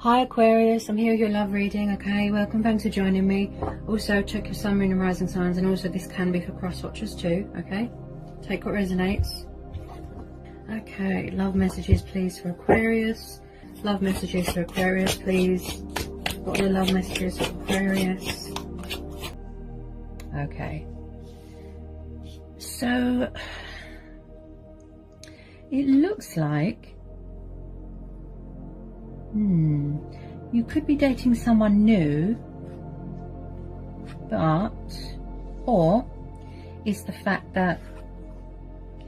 Hi Aquarius, I'm here with your love reading. Okay, welcome, thanks for joining me. Also check your sun, moon and rising signs, and also this can be for cross watchers too. Okay, take what resonates. Okay, love messages please for Aquarius. Love messages for Aquarius please. What are the love messages for Aquarius? Okay, so it looks like you could be dating someone new, or it's the fact that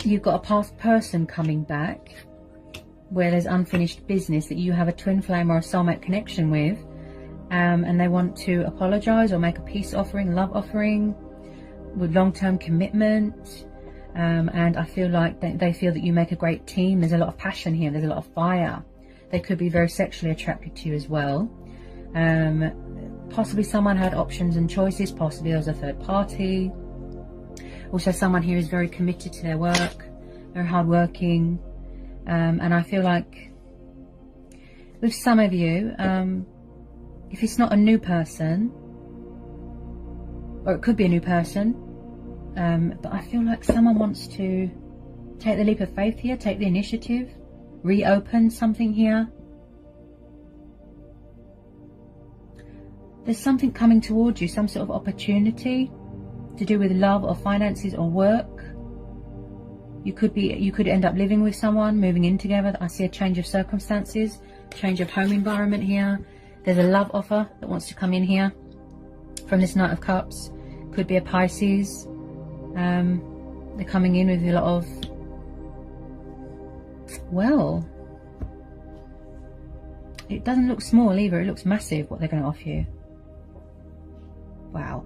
you've got a past person coming back where there's unfinished business that you have a twin flame or a soulmate connection with, and they want to apologize or make a peace offering, love offering with long-term commitment, and I feel like they feel that you make a great team. There's a lot of passion here, there's a lot of fire. They could be very sexually attracted to you as well. Possibly someone had options and choices. Possibly there was a third party. Also someone here is very committed to their work, very hardworking. And I feel like with some of you, if it's not a new person, or it could be a new person, but I feel like someone wants to take the leap of faith here, take the initiative, reopen something here. There's something coming towards you, some sort of opportunity to do with love or finances or work. You could end up living with someone, moving in together. I see a change of circumstances, change of home environment here. There's a love offer that wants to come in here from this Knight of Cups. Could be a Pisces. They're coming in with a lot of, well, it doesn't look small either, it looks massive what they're going to offer you. Wow.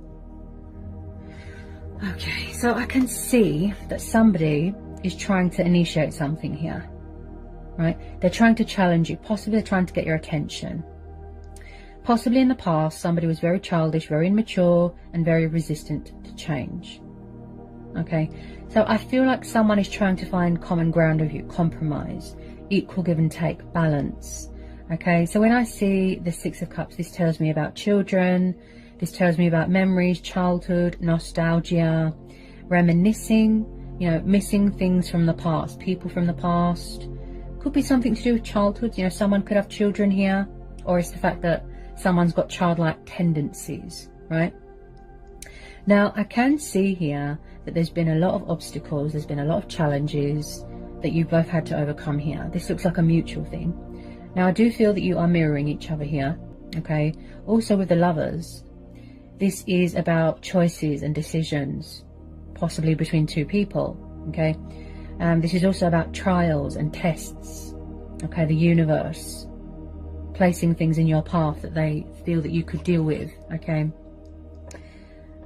Okay, so I can see that somebody is trying to initiate something here, right? They're trying to challenge you, possibly they're trying to get your attention. Possibly in the past, somebody was very childish, very immature, and very resistant to change. Okay, so I feel like someone is trying to find common ground with you, compromise, equal give and take, balance. Okay, so when I see the Six of Cups, this tells me about children, this tells me about memories, childhood, nostalgia, reminiscing, you know, missing things from the past, people from the past. Could be something to do with childhood, you know, someone could have children here, or it's the fact that someone's got childlike tendencies, right? Now, I can see here that there's been a lot of obstacles, there's been a lot of challenges that you both had to overcome here. This looks like a mutual thing. Now, I do feel that you are mirroring each other here, okay? Also with the Lovers, this is about choices and decisions, possibly between two people, okay? This is also about trials and tests, okay? The universe placing things in your path that they feel that you could deal with, okay?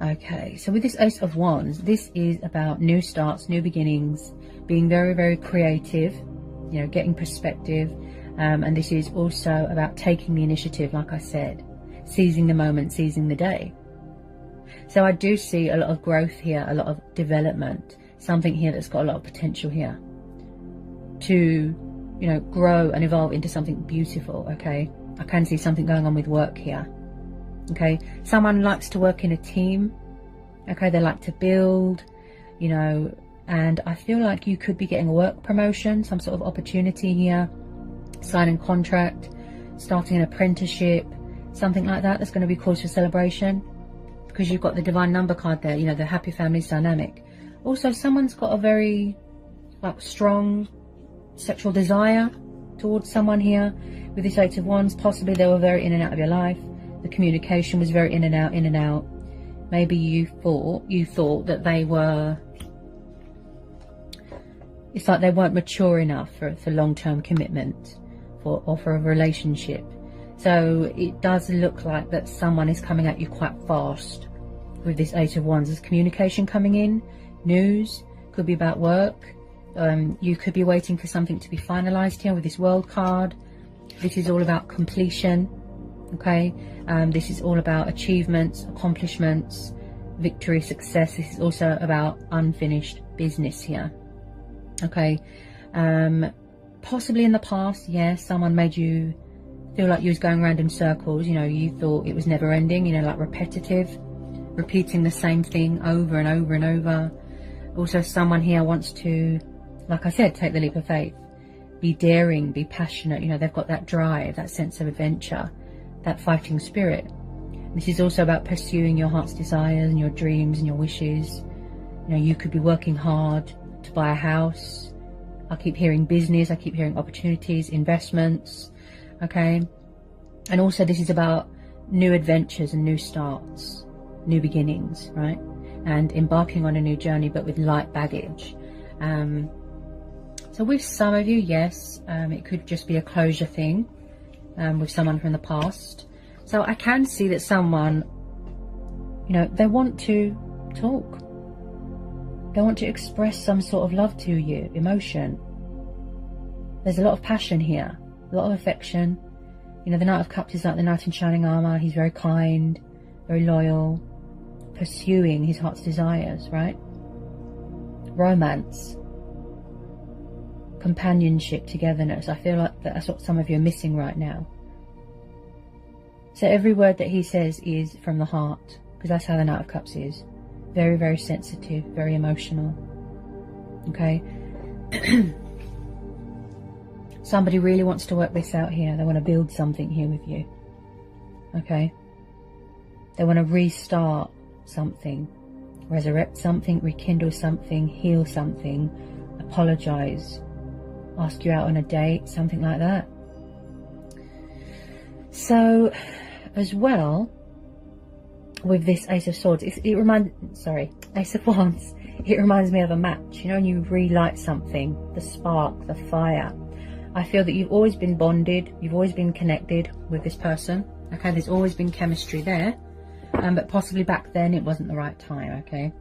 Okay, so with this Ace of Wands, this is about new starts, new beginnings, being very, very creative, you know, getting perspective. And this is also about taking the initiative, like I said, seizing the moment, seizing the day. So I do see a lot of growth here, a lot of development, something here that's got a lot of potential here to, you know, grow and evolve into something beautiful, okay? I can see something going on with work here. Okay, someone likes to work in a team, okay, they like to build, you know, and I feel like you could be getting a work promotion, some sort of opportunity here, signing contract, starting an apprenticeship, something like that. That's going to be cause for celebration because you've got the divine number card there, you know, the happy families dynamic. Also, someone's got a very like strong sexual desire towards someone here with this Eight of Wands. Possibly they were very in and out of your life. The communication was very in and out, in and out. Maybe you thought that they were, it's like they weren't mature enough for long-term commitment or for a relationship. So it does look like that someone is coming at you quite fast with this Eight of Wands. There's communication coming in, news, could be about work. You could be waiting for something to be finalized here with this World card. This is all about completion. Okay, this is all about achievements, accomplishments, victory, success. This is also about unfinished business here. Okay, possibly in the past, yes, someone made you feel like you was going around in circles. You know, you thought it was never ending, you know, like repetitive, repeating the same thing over and over and over. Also, someone here wants to, like I said, take the leap of faith, be daring, be passionate. You know, they've got that drive, that sense of adventure, that fighting spirit. This is also about pursuing your heart's desires and your dreams and your wishes. You know, you could be working hard to buy a house. I keep hearing business, I keep hearing opportunities, investments, okay? And also this is about new adventures and new starts, new beginnings, right? And embarking on a new journey, but with light baggage. So with some of you, yes, it could just be a closure thing with someone from the past. So I can see that someone, you know, they want to talk. They want to express some sort of love to you, emotion. There's a lot of passion here, a lot of affection. You know, the Knight of Cups is like the knight in shining armor. He's very kind, very loyal, pursuing his heart's desires, right? Romance, companionship, togetherness. I feel like that's what some of you are missing right now. So every word that he says is from the heart, because that's how the Knight of Cups is. Very, very sensitive, very emotional. Okay? Somebody really wants to work this out here. They want to build something here with you. Okay? They want to restart something, resurrect something, rekindle something, heal something, apologize, ask you out on a date, something like that. So, as well, with this Ace of Swords, Ace of Wands, it reminds me of a match. You know, when you relight something, the spark, the fire. I feel that you've always been bonded, you've always been connected with this person. Okay, there's always been chemistry there, but possibly back then it wasn't the right time. Okay,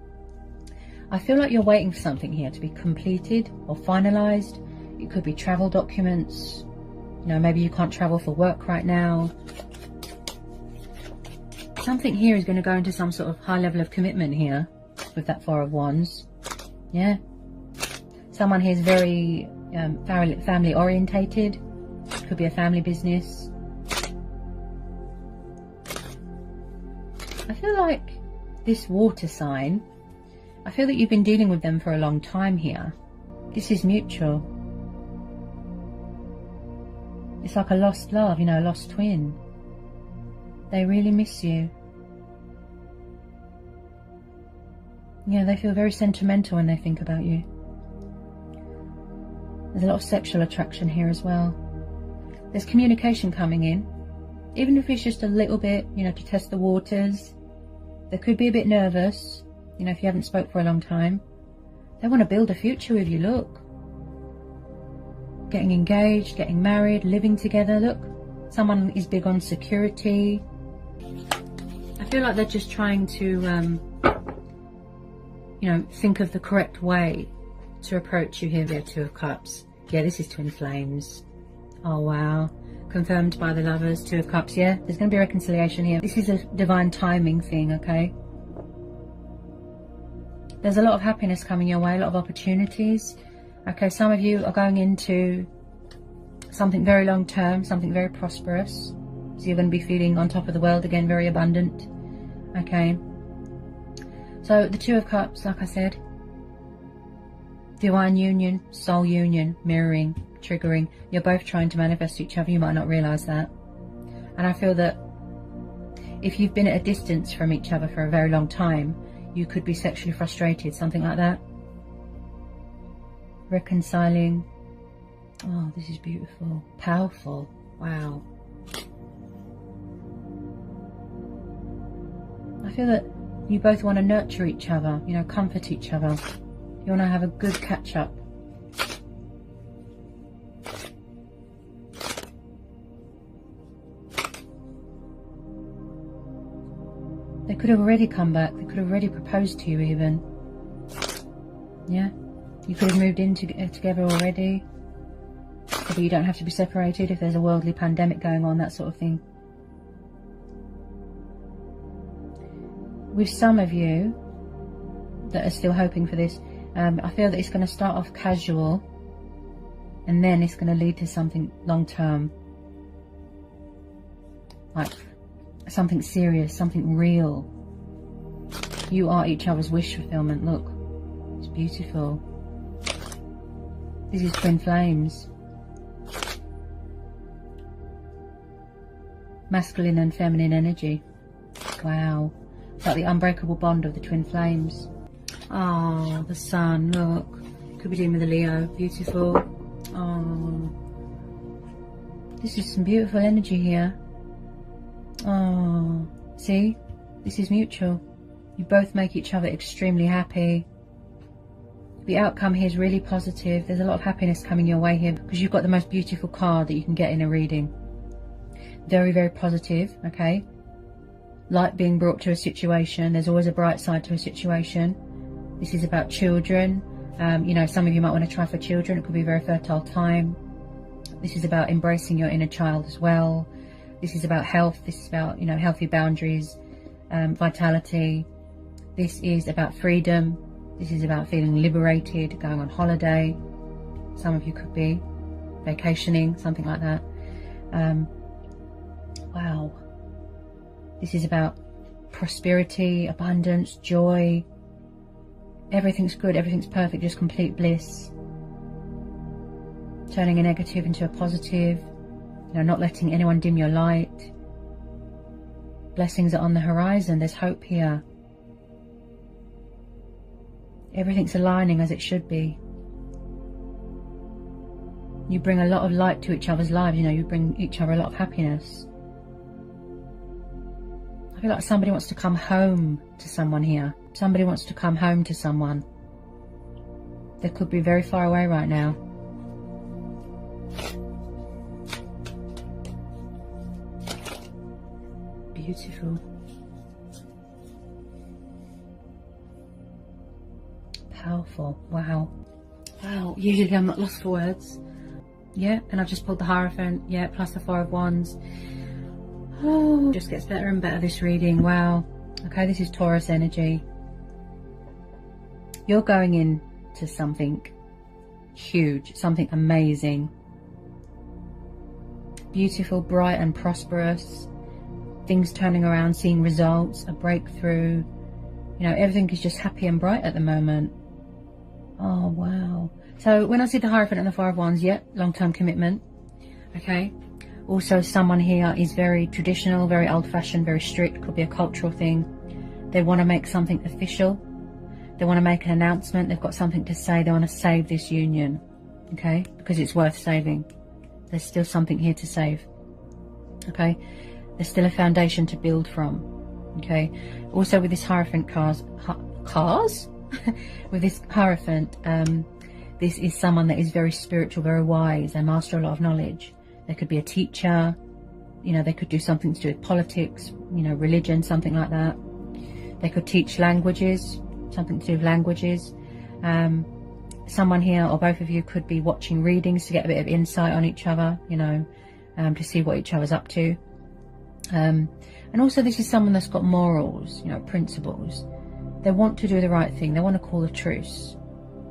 I feel like you're waiting for something here to be completed or finalized. It could be travel documents. You know, maybe you can't travel for work right now. Something here is going to go into some sort of high level of commitment here with that Four of Wands. Yeah. Someone here is very family orientated. Could be a family business. I feel like this water sign, I feel that you've been dealing with them for a long time here. This is mutual. It's like a lost love, you know, a lost twin. They really miss you. Yeah, they feel very sentimental when they think about you. There's a lot of sexual attraction here as well. There's communication coming in. Even if it's just a little bit, you know, to test the waters. They could be a bit nervous, you know, if you haven't spoke for a long time. They want to build a future with you, look. Getting engaged, getting married, living together, look. Someone is big on security. I feel like they're just trying to, you know, think of the correct way to approach you here, the Two of Cups. Yeah, this is twin flames. Oh, wow. Confirmed by the Lovers, Two of Cups. Yeah, there's going to be reconciliation here. This is a divine timing thing, okay? There's a lot of happiness coming your way, a lot of opportunities. Okay, some of you are going into something very long term, something very prosperous. So you're going to be feeling on top of the world again, very abundant. Okay. So the Two of Cups, like I said, divine union, soul union, mirroring, triggering. You're both trying to manifest each other. You might not realise that. And I feel that if you've been at a distance from each other for a very long time, you could be sexually frustrated, something like that. Reconciling. Oh, this is beautiful. Powerful. Wow. I feel that you both want to nurture each other, you know, comfort each other. You want to have a good catch up. They could have already come back. They could have already proposed to you even. Yeah. You could have moved in together already. So you don't have to be separated if there's a worldly pandemic going on, that sort of thing. With some of you that are still hoping for this, I feel that it's going to start off casual and then it's going to lead to something long term. like something serious, something real. You are each other's wish fulfillment. Look, it's beautiful. This is twin flames. Masculine and feminine energy. Wow. It's like the unbreakable bond of the twin flames. Oh, the sun, look. Could be dealing with a Leo. Beautiful. Oh. This is some beautiful energy here. Oh. See? This is mutual. You both make each other extremely happy. The outcome here is really positive. There's a lot of happiness coming your way here because you've got the most beautiful card that you can get in a reading. Very, very positive, okay? Light being brought to a situation. There's always a bright side to a situation. This is about children. You know, some of you might want to try for children. It could be a very fertile time. This is about embracing your inner child as well. This is about health. This is about, you know, healthy boundaries, vitality. This is about freedom. This is about feeling liberated, going on holiday. Some of you could be vacationing, something like that. Wow. This is about prosperity, abundance, joy. Everything's good, everything's perfect, just complete bliss. Turning a negative into a positive. You know, not letting anyone dim your light. Blessings are on the horizon. There's hope here. Everything's aligning as it should be. You bring a lot of light to each other's lives. You know, you bring each other a lot of happiness. I feel like somebody wants to come home to someone here. Somebody wants to come home to someone. They could be very far away right now. Beautiful. Powerful. Wow. Wow. Usually I'm not lost for words. Yeah, and I've just pulled the Hierophant. Yeah, plus the Four of Wands. Oh, just gets better and better, this reading. Wow. Okay, this is Taurus energy. You're going into something huge, something amazing. Beautiful, bright and prosperous. Things turning around, seeing results, a breakthrough. You know, everything is just happy and bright at the moment. Oh, wow. So when I see the Hierophant and the Four of Wands, yeah, long-term commitment. Okay. Also, someone here is very traditional, very old-fashioned, very strict. Could be a cultural thing. They want to make something official. They want to make an announcement. They've got something to say. They want to save this union. Okay. Because it's worth saving. There's still something here to save. Okay. There's still a foundation to build from. Okay. Also with this Hierophant with this Hierophant, this is someone that is very spiritual, very wise. They master a lot of knowledge. They could be a teacher. You know, they could do something to do with politics, you know, religion, something like that. They could teach languages, something to do with languages. Someone here or both of you could be watching readings to get a bit of insight on each other, you know, to see what each other's up to. And also this is someone that's got morals, you know, principles. They want to do the right thing. They want to call a truce,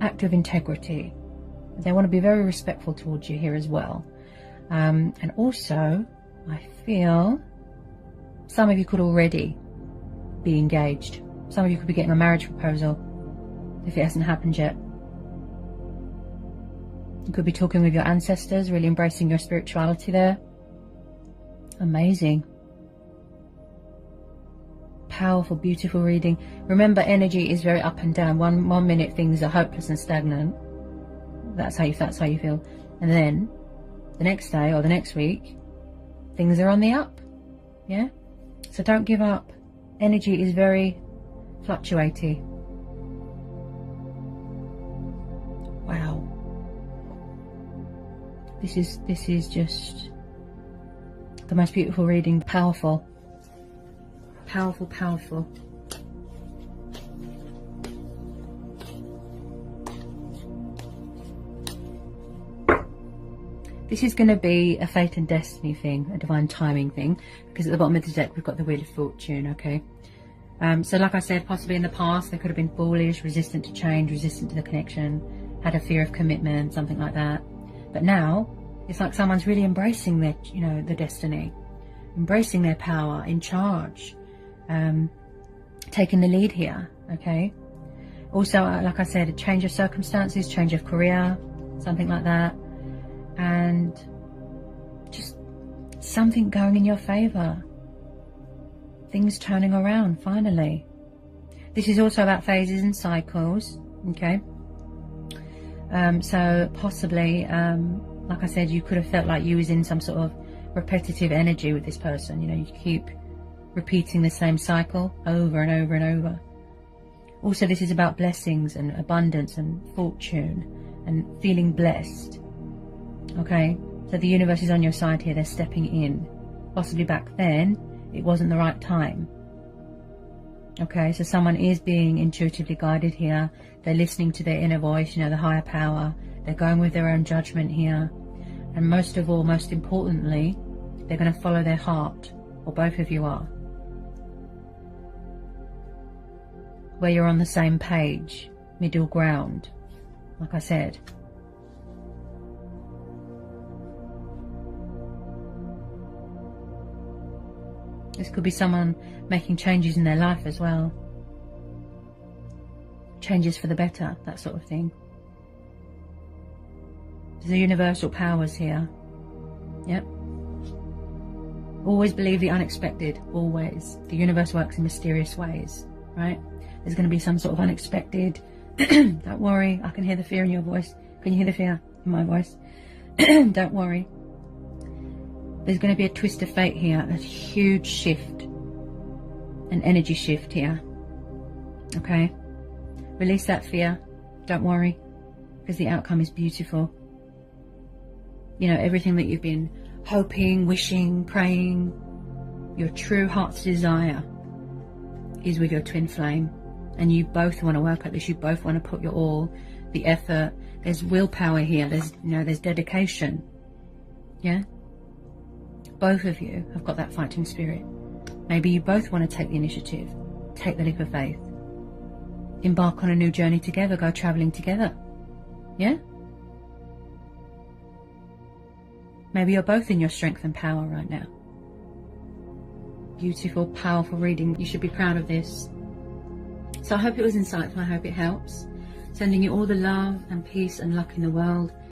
act with integrity. They want to be very respectful towards you here as well. And also, I feel some of you could already be engaged. Some of you could be getting a marriage proposal if it hasn't happened yet. You could be talking with your ancestors, really embracing your spirituality there. Amazing. Powerful, beautiful reading. Remember, energy is very up and down. One minute things are hopeless and stagnant. That's how you feel. And then the next day or the next week, things are on the up. Yeah? So don't give up. Energy is very fluctuating. Wow. This is just the most beautiful reading. Powerful. Powerful, powerful. This is going to be a fate and destiny thing, a divine timing thing, because at the bottom of the deck we've got the Wheel of Fortune, okay? So like I said, possibly in the past they could have been foolish, resistant to change, resistant to the connection, had a fear of commitment, something like that. But now it's like someone's really embracing their, you know, the destiny. embracing their power, in charge, taking the lead here, okay? Also, like I said, a change of circumstances, change of career, something like that. And just something going in your favour. Things turning around, finally. This is also about phases and cycles, okay? So possibly, like I said, you could have felt like you was in some sort of repetitive energy with this person. You know, you keep repeating the same cycle over and over and over. Also, this is about blessings and abundance and fortune and feeling blessed. Okay, so the universe is on your side here. They're stepping in. Possibly back then, it wasn't the right time. Okay, so someone is being intuitively guided here. They're listening to their inner voice, you know, the higher power. They're going with their own judgment here. And most of all, most importantly, they're going to follow their heart, or both of you are. Where you're on the same page, middle ground, like I said. This could be someone making changes in their life as well. Changes for the better, that sort of thing. There's universal powers here. Yep. Always believe the unexpected, always. The universe works in mysterious ways, right? There's going to be some sort of unexpected. Don't worry, I can hear the fear in your voice. Can you hear the fear in my voice? Don't worry. There's going to be a twist of fate here, a huge shift, an energy shift here. Okay? Release that fear. Don't worry, because the outcome is beautiful. You know, everything that you've been hoping, wishing, praying, your true heart's desire is with your twin flame. And you both want to work at this. You both want to put your all, the effort. There's willpower here. There's, you know, there's dedication. Yeah? Both of you have got that fighting spirit. Maybe you both want to take the initiative. Take the leap of faith. Embark on a new journey together. Go traveling together. Yeah? Maybe you're both in your strength and power right now. Beautiful, powerful reading. You should be proud of this. So I hope it was insightful. I hope it helps. Sending you all the love and peace and luck in the world.